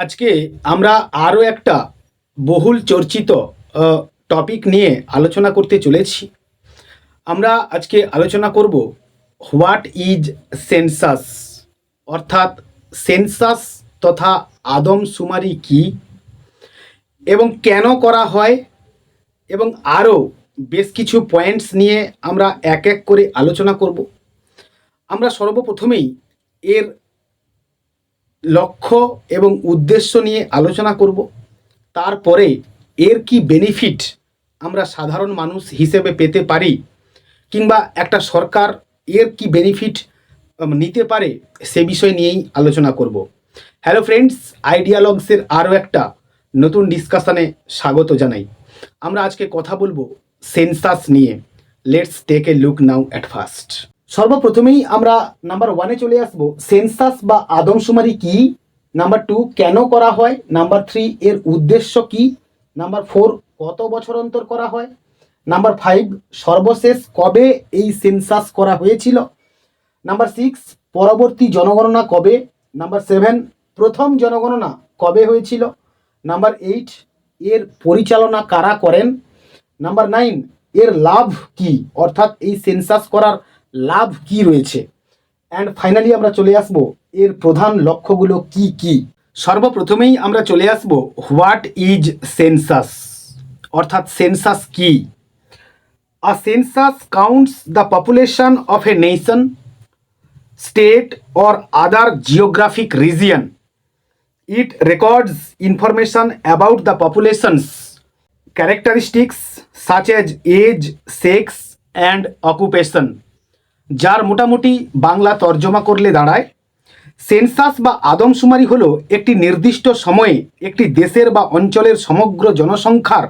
আজকে আমরা আরও একটা বহুল চর্চিত টপিক নিয়ে আলোচনা করতে চলেছি। আমরা আজকে আলোচনা করব হোয়াট ইজ সেন্সাস, অর্থাৎ সেন্সাস তথা আদমশুমারি কি এবং কেন করা হয়, এবং আরও বেশ কিছু পয়েন্টস নিয়ে আমরা এক এক করে আলোচনা করব। আমরা সর্বপ্রথমেই এর লক্ষ্য এবং উদ্দেশ্য নিয়ে আলোচনা করব। তারপরে এর কি বেনিফিট আমরা সাধারণ মানুষ হিসেবে পেতে পারি, কিংবা একটা সরকার এর কি বেনিফিট নিতে পারে, সে বিষয় নিয়েই আলোচনা করব। হ্যালো ফ্রেন্ডস, আইডিয়ালগসের আরও একটা নতুন ডিসকাশনে স্বাগত জানাই। আমরা আজকে কথা বলবো সেন্সাস নিয়ে। Let's take a look now at first. সর্বপ্রথমেই আমরা নাম্বার 1-এ চলে আসব। সেন্সাস বা আদমশুমারি কি? নাম্বার 2, কেন করা হয়? নাম্বার 3, এর উদ্দেশ্য কি? নাম্বার 4, কত বছর অন্তর করা হয়? নাম্বার 5, সর্বশেষ কবে এই সেন্সাস করা হয়েছিল? নাম্বার 6, পরবর্তী জনগণনা কবে? নাম্বার 7, প্রথম জনগণনা কবে হয়েছিল? নাম্বার 8, এর পরিচালনা কারা করেন? নাম্বার 9, এর লাভ কি, অর্থাৎ এই সেন্সাস করার লাভ কি রয়েছে? অ্যান্ড ফাইনালি আমরা চলে আসব এর প্রধান লক্ষ্যগুলো কি কি। সর্বপ্রথমেই আমরা চলে আসব হোয়াট ইজ সেন্সাস, অর্থাৎ সেন্সাস কি। A census counts the population of a nation, state or other geographic region. It records information about the population's characteristics such as age, sex and occupation, যার মোটামুটি বাংলা তর্জমা করলে দাঁড়ায়, সেন্সাস বা আদমশুমারি হলো একটি নির্দিষ্ট সময়ে একটি দেশের বা অঞ্চলের সমগ্র জনসংখ্যার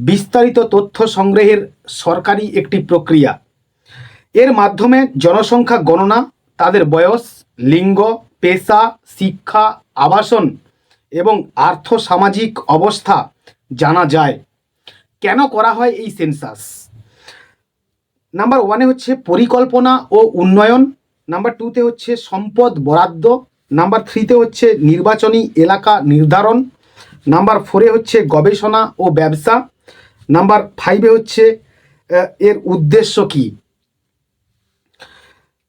বিস্তারিত তথ্য সংগ্রহের সরকারি একটি প্রক্রিয়া। এর মাধ্যমে জনসংখ্যা গণনা, তাদের বয়স, লিঙ্গ, পেশা, শিক্ষা, আবাসন এবং আর্থসামাজিক অবস্থা জানা যায়। কেন করা হয় এই সেন্সাস? নাম্বার 1-এ হচ্ছে পরিকল্পনা ও উন্নয়ন। নাম্বার 2-তে হচ্ছে সম্পদ বরাদ্দ। নাম্বার 3-তে হচ্ছে নির্বাচনী এলাকা নির্ধারণ। নাম্বার 4-এ হচ্ছে গবেষণা ও ব্যবসা। নাম্বার 5-এ হচ্ছে এর উদ্দেশ্য কি।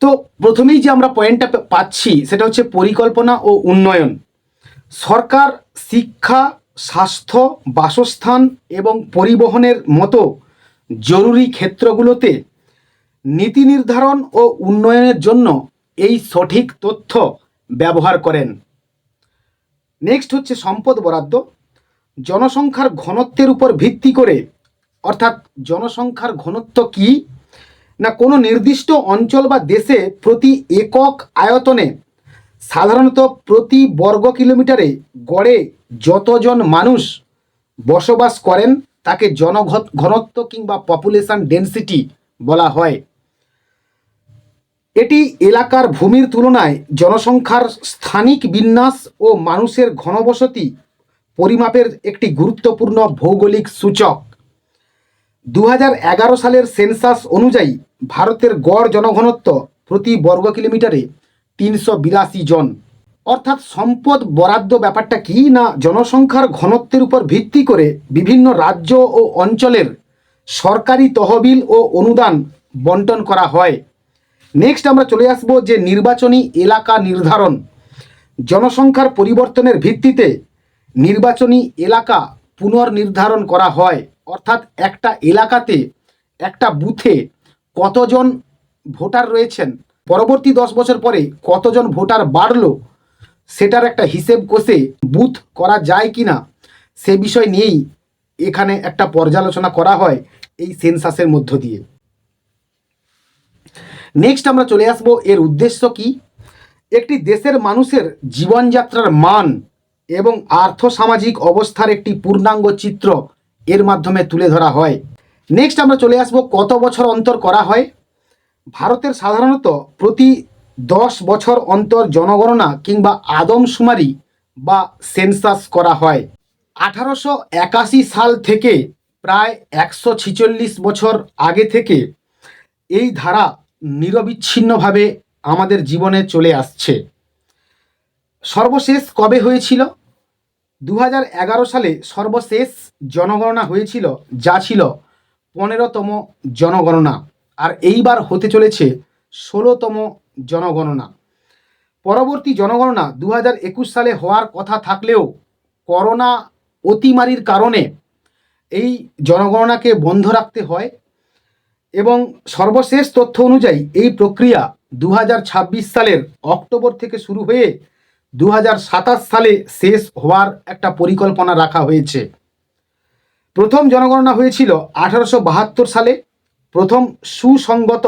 তো প্রথমেই যে আমরা পয়েন্টটা পাচ্ছি সেটা হচ্ছে পরিকল্পনা ও উন্নয়ন। সরকার শিক্ষা, স্বাস্থ্য, বাসস্থান এবং পরিবহনের মতো জরুরি ক্ষেত্রগুলোতে নীতি নির্ধারণ ও উন্নয়নের জন্য এই সঠিক তথ্য ব্যবহার করেন। নেক্সট হচ্ছে সম্পদ বরাদ্দ। জনসংখ্যার ঘনত্বের উপর ভিত্তি করে, অর্থাৎ জনসংখ্যার ঘনত্ব কি না, কোনো নির্দিষ্ট অঞ্চল বা দেশে প্রতি একক আয়তনে সাধারণত প্রতি বর্গ কিলোমিটারে গড়ে যতজন মানুষ বসবাস করেন তাকে জনঘনত্ব কিংবা পপুলেশন ডেন্সিটি বলা হয়। এটি এলাকার ভূমির তুলনায় জনসংখ্যার স্থানিক বিন্যাস ও মানুষের ঘনবসতি পরিমাপের একটি গুরুত্বপূর্ণ ভৌগোলিক সূচক। 2011 সালের সেন্সাস অনুযায়ী ভারতের গড় জনঘনত্ব প্রতি বর্গ কিলোমিটারে 382 জন। অর্থাৎ সম্পদ বরাদ্দ ব্যাপারটা কি না, জনসংখ্যার ঘনত্বের উপর ভিত্তি করে বিভিন্ন রাজ্য ও অঞ্চলের সরকারি তহবিল ও অনুদান বন্টন করা হয়। নেক্সট আমরা চলে আসব যে নির্বাচনী এলাকা নির্ধারণ। জনসংখ্যার পরিবর্তনের ভিত্তিতে নির্বাচনী এলাকা পুনর্নির্ধারণ করা হয়, অর্থাৎ একটা এলাকাতে একটা বুথে কতজন ভোটার রয়েছেন, পরবর্তী 10 বছর পরে কতজন ভোটার বাড়লো, সেটার একটা হিসেব কষে বুথ করা যায় কিনা সে বিষয় নিয়েই এখানে একটা পর্যালোচনা করা হয় এই সেন্সাসের মধ্য দিয়ে। নেক্সট আমরা চলে আসব এর উদ্দেশ্য কি। একটি দেশের মানুষের জীবনযাত্রার মান এবং আর্থসামাজিক অবস্থার একটি পূর্ণাঙ্গ চিত্র এর মাধ্যমে তুলে ধরা হয়। নেক্সট আমরা চলে আসব কত বছর অন্তর করা হয়। ভারতের সাধারণত প্রতি 10 বছর অন্তর জনগণনা কিংবা আদমশুমারি বা সেন্সাস করা হয়। 1881 সাল থেকে প্রায় 146 বছর আগে থেকে এই ধারা নিরবিচ্ছিন্নভাবে আমাদের জীবনে চলে আসছে। সর্বশেষ কবে হয়েছিল? 2011 সালে সর্বশেষ জনগণনা হয়েছিল, যা ছিল 15তম জনগণনা, আর এইবার হতে চলেছে 16তম জনগণনা। পরবর্তী জনগণনা 2021 সালে হওয়ার কথা থাকলেও করোনা অতিমারির কারণে এই জনগণনাকে বন্ধ রাখতে হয় এবং সর্বশেষ তথ্য অনুযায়ী এই প্রক্রিয়া 2026 সালের অক্টোবর থেকে শুরু হয়ে 2027 সালে শেষ হওয়ার একটা পরিকল্পনা রাখা হয়েছে। প্রথম জনগণনা হয়েছিল 1872 সালে। প্রথম সুসংগত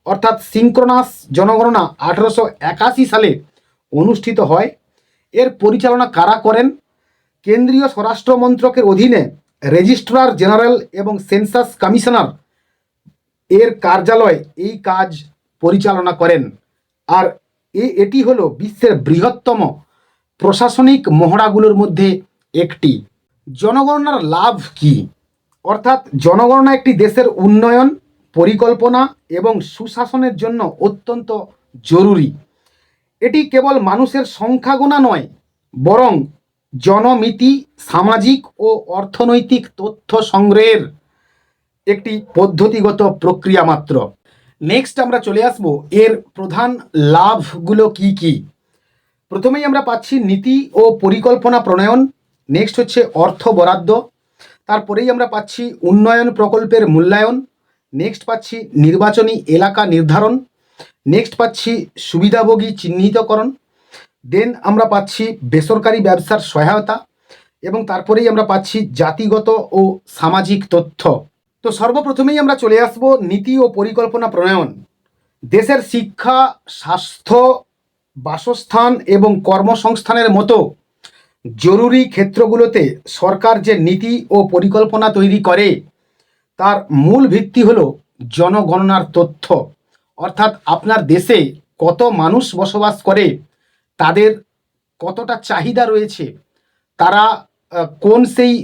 অর্থাৎ সিঙ্ক্রোনাস জনগণনা 1881 সালে অনুষ্ঠিত হয়। এর পরিচালনা কারা করেন? কেন্দ্রীয় স্বরাষ্ট্র মন্ত্রকের অধীনে রেজিস্ট্রার জেনারেল এবং সেন্সাস কমিশনার এর কার্যালয় এই কাজ পরিচালনা করেন। আর এটি হলো বিশ্বের বৃহত্তম প্রশাসনিক মহড়াগুলোর মধ্যে একটি। জনগণনার লাভ কি? অর্থাৎ জনগণনা একটি দেশের উন্নয়ন, পরিকল্পনা এবং সুশাসনের জন্য অত্যন্ত জরুরি। এটি কেবল মানুষের সংখ্যা গোনা নয়, বরং জনমিতি, সামাজিক ও অর্থনৈতিক তথ্য সংগ্রহের একটি পদ্ধতিগত প্রক্রিয়া মাত্র। নেক্সট আমরা চলে আসব এর প্রধান লাভগুলো কি কি। প্রথমেই আমরা পাচ্ছি নীতি ও পরিকল্পনা প্রণয়ন, নেক্সট হচ্ছে অর্থ বরাদ্দ, তারপরেই আমরা পাচ্ছি উন্নয়ন প্রকল্পের মূল্যায়ন, নেক্সট পাচ্ছি নির্বাচনী এলাকা নির্ধারণ, নেক্সট পাচ্ছি সুবিধাভোগী চিহ্নিতকরণ, দেন আমরা পাচ্ছি বেসরকারি ব্যবসার সহায়তা এবং তারপরেই আমরা পাচ্ছি জাতিগত ও সামাজিক তথ্য। তো সর্বপ্রথমেই আমরা চলে আসব নীতি ও পরিকল্পনা প্রণয়ন। দেশের শিক্ষা, স্বাস্থ্য, বাসস্থান এবং কর্মসংস্থানের মতো জরুরি ক্ষেত্রগুলোতে সরকার যে নীতি ও পরিকল্পনা তৈরি করে তার মূল ভিত্তি হলো জনগণনার তথ্য। অর্থাৎ আপনার দেশে কত মানুষ বসবাস করে, তাদের কতটা চাহিদা রয়েছে, তারা কোন সেই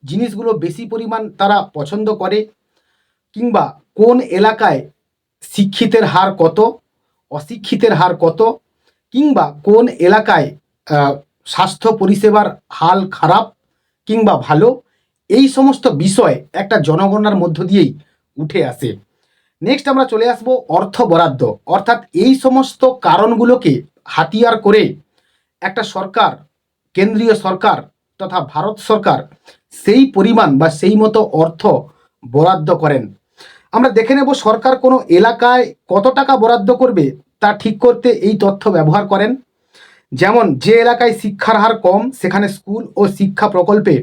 জিনিসগুলো বেশি পরিমাণ তারা পছন্দ করে, কিংবা কোন এলাকায় শিক্ষিতের হার কত, অশিক্ষিতের হার কত, কিংবা কোন এলাকায় স্বাস্থ্য পরিষেবার হাল খারাপ কিংবা ভালো, এই সমস্ত বিষয় একটা জনগণনার মধ্য দিয়েই উঠে আসে। নেক্সট আমরা চলে আসব অর্থ বরাদ্দ। অর্থাৎ এই সমস্ত কারণগুলোকে হাতিয়ার করে একটা সরকার, কেন্দ্রীয় সরকার তথা ভারত সরকার সেই পরিমাণ বা সেই মতো অর্থ বরাদ্দ করেন। আমরা দেখে নেব সরকার কোনো এলাকায় কত টাকা বরাদ্দ করবে তা ঠিক করতে এই তথ্য ব্যবহার করেন। যেমন যে এলাকায় শিক্ষার হার কম সেখানে স্কুল ও শিক্ষা প্রকল্পে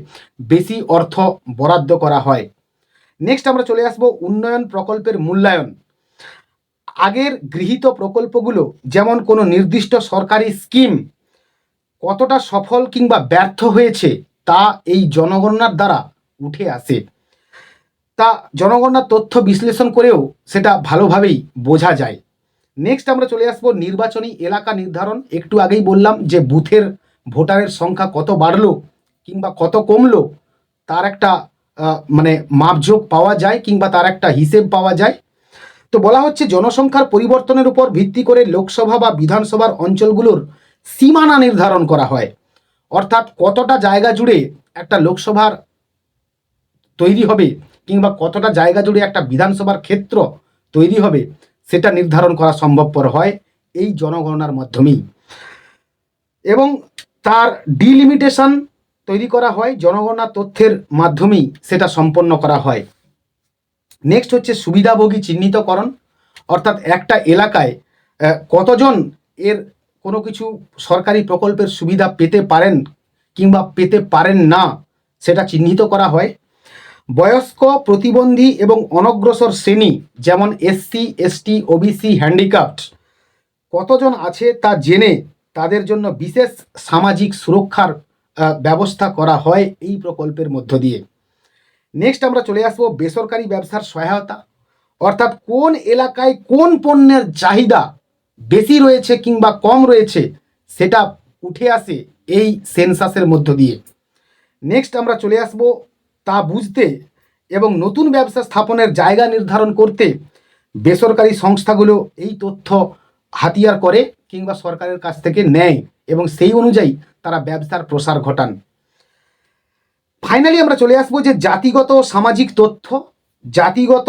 বেশি অর্থ বরাদ্দ করা হয়। নেক্সট আমরা চলে আসব উন্নয়ন প্রকল্পের মূল্যায়ন। আগের গৃহীত প্রকল্পগুলো, যেমন কোনো নির্দিষ্ট সরকারি স্কিম কতটা সফল কিংবা ব্যর্থ হয়েছে তা এই জনগণনার দ্বারা উঠে আসে। তা জনগণনার তথ্য বিশ্লেষণ করেও সেটা ভালোভাবেই বোঝা যায়। নেক্সট আমরা চলে আসব নির্বাচনী এলাকা নির্ধারণ। একটু আগেই বললাম যে বুথের ভোটারের সংখ্যা কত বাড়লো কিংবা কত কমলো তার একটা মাপজোক পাওয়া যায় কিংবা তার একটা হিসেব পাওয়া যায়। তো বলা হচ্ছে জনসংখ্যার পরিবর্তনের উপর ভিত্তি করে লোকসভা বা বিধানসভার অঞ্চলগুলোর সীমানা নির্ধারণ করা হয়। অর্থাৎ কতটা জায়গা জুড়ে একটা লোকসভার তৈরি হবে কিংবা কতটা জায়গা জুড়ে একটা বিধানসভার ক্ষেত্র তৈরি হবে সেটা নির্ধারণ করা সম্ভবপর হয় এই জনগণনার মাধ্যমেই, এবং তার ডিলিমিটেশন তৈরি করা হয় জনগণনার তথ্যের মাধ্যমেই সেটা সম্পন্ন করা হয়। নেক্সট হচ্ছে সুবিধাভোগী চিহ্নিতকরণ। অর্থাৎ একটা এলাকায় কতজন এর কোনো কিছু সরকারি প্রকল্পের সুবিধা পেতে পারেন কিংবা পেতে পারেন না সেটা চিহ্নিত করা হয়। বয়স্ক, প্রতিবন্ধী এবং অনগ্রসর শ্রেণী যেমন এসসি, এসটি, ওবিসি, হ্যান্ডিক্যাপড কতজন আছে তা জেনে তাদের জন্য বিশেষ সামাজিক সুরক্ষার ব্যবস্থা করা হয় এই প্রকল্পের মধ্য দিয়ে। নেক্সট আমরা চলে আসবো বেসরকারি ব্যবসার সহায়তা। অর্থাৎ কোন এলাকায় কোন পণ্যের চাহিদা বেশি রয়েছে কিংবা কম রয়েছে সেটা উঠে আসে এই সেন্সাসের মধ্য দিয়ে। নেক্সট আমরা চলে আসবো তা বুঝতে এবং নতুন ব্যবসা স্থাপনের জায়গা নির্ধারণ করতে বেসরকারি সংস্থাগুলো এই তথ্য হাতিয়ার করে কিংবা সরকারের কাছ থেকে নেয় এবং সেই অনুযায়ী তারা ব্যবসার প্রসার ঘটান। ফাইনালি আমরা চলে আসবো যে জাতিগত সামাজিক তথ্য, জাতিগত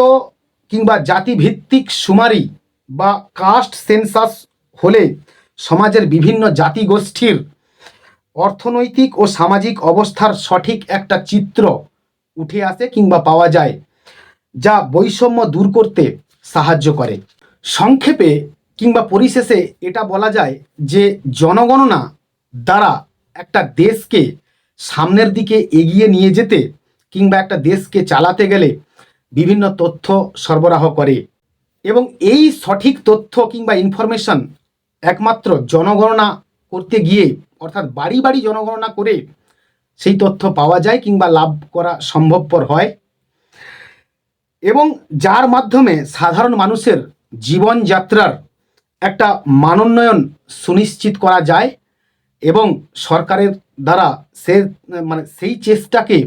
কিংবা জাতিভিত্তিক শুমারি বা কাস্ট সেন্সাস হলে সমাজের বিভিন্ন জাতিগোষ্ঠীর অর্থনৈতিক ও সামাজিক অবস্থার সঠিক একটা চিত্র উঠে আসে কিংবা পাওয়া যায়, যা বৈষম্য দূর করতে সাহায্য করে। সংক্ষেপে কিংবা পরিশেষে এটা বলা যায় যে জনগণনা দ্বারা একটা দেশকে সামনের দিকে এগিয়ে নিয়ে যেতে কিংবা একটা দেশকে চালাতে গেলে বিভিন্ন তথ্য সরবরাহ করে, এবং এই সঠিক তথ্য কিংবা ইনফরমেশন একমাত্র জনগণনা করতে গিয়ে, অর্থাৎ বাড়ি বাড়ি জনগণনা করে সেই তথ্য পাওয়া যায় কিংবা লাভ করা সম্ভবপর হয়, এবং যার মাধ্যমে সাধারণ মানুষের জীবনযাত্রার একটা মানোন্নয়ন সুনিশ্চিত করা যায় এবং সরকারের দ্বারা সেই চেষ্টাকে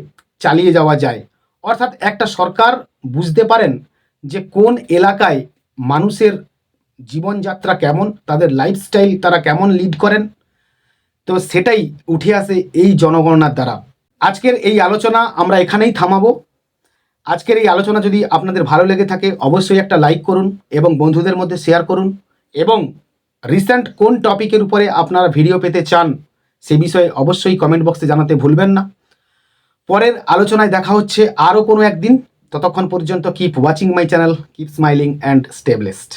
চালিয়ে যাওয়া যায়। অর্থাৎ একটা সরকার বুঝতে পারেন যে কোন এলাকায় মানুষের জীবনযাত্রা কেমন, তাদের লাইফস্টাইল তারা কেমন লিড করেন, তো সেটাই উঠে আসে এই জনগণনার দ্বারা। আজকের এই আলোচনা আমরা এখানেই থামাবো। আজকের এই আলোচনা যদি আপনাদের ভালো লেগে থাকে অবশ্যই একটা লাইক করুন এবং বন্ধুদের মধ্যে শেয়ার করুন, এবং রিসেন্ট কোন টপিকের উপরে আপনারা ভিডিও পেতে চান সে বিষয়ে অবশ্যই কমেন্ট বক্সে জানাতে ভুলবেন না। পরের আলোচনায় দেখা হচ্ছে আরও কোনো একদিন। ততক্ষণ পর্যন্ত keep watching my channel, keep smiling and stay blessed.